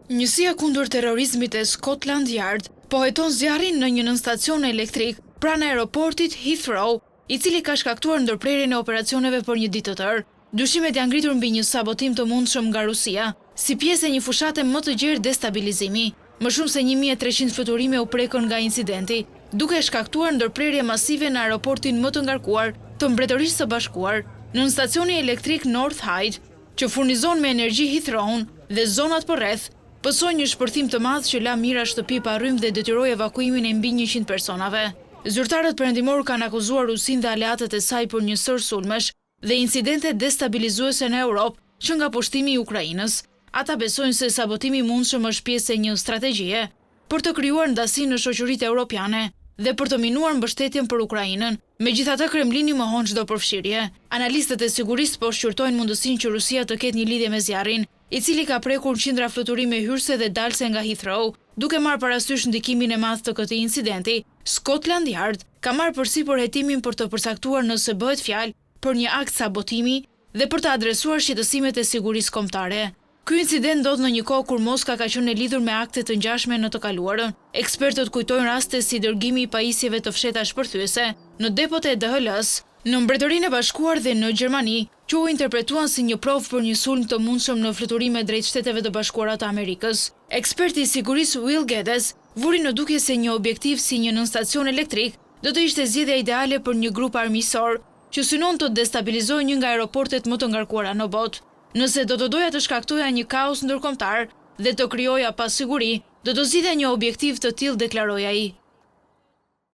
Njësia kundër terrorizmit e Scotland Yard po heton zjarrin në një nënstacion elektrik pranë aeroportit Heathrow, i cili ka shkaktuar ndërprerjen e operacioneve për një ditë të tërë. Dyshimet janë ngritur mbi një sabotim të mundshëm nga Rusia, si pjesë e një fushate më të gjerë destabilizimi. Më shumë se 1300 fluturime u prekën nga incidenti, duke shkaktuar ndërprerje masive në aeroportin më të ngarkuar të Mbretërisë së Bashkuar, në stacioni elektrik North Hyde, që furnizon me energji Heathrow dhe zonat përreth, pësoj një shpërthim të madh që la mira shtëpi pa rrymë dhe detyroi evakuimin e mbi 100 personave. Zyrtarët perëndimor kanë akuzuar Rusinë dhe aleatët e saj për një sër sulmesh dhe incidente destabilizuese në Europë që nga pushtimi i Ukrainës. Ata besojnë se sabotimi i mundshëm është pjesë e një strategjie për të krijuar ndasi në shoqëritë europiane dhe për të minuar mbështetjen për Ukrainën. Megjithatë, Kremlini mohon çdo përfshirje. Analistët e sigurisë po shqyrtojnë mundësinë që Rusia të ketë një lidhje me zjarrin, i cili ka prekur qindra fluturime hyrëse dhe dalse nga Heathrow. Duke marrë parasysh ndikimin e madh të këtij incidenti, Scotland Yard ka marrë përsipër hetimin për të përcaktuar nëse bëhet fjalë për një akt sabotimi dhe për të adresuar shqetësimet e sigurisë kombëtare. Ky incident ndodh në një kohë kur Moska ka qenë e lidhur me akte të ngjashme në të kaluarën. Ekspertët kujtojnë raste si dërgimi i pajisjeve të fshehta shpërthyese në depot e DHL-s në Mbretërinë e Bashkuar dhe në Gjermani, që u interpretuan si një provë për një sulm të mundshëm në fluturime drejt Shteteve të Bashkuara të Amerikës. Eksperti i sigurisë Will Geddes vuri në dukje se një objektiv si një nënstacion elektrik do të ishte zgjedhja ideale për një grup armiqësor që synon të destabilizojë një nga aeroportet më të ngarkuara në botë. Nëse do të doja të shkaktoja një kaos ndërkombëtar dhe të krijoja pasiguri, do të zgjidhja një objektiv të tillë, deklaroi ai.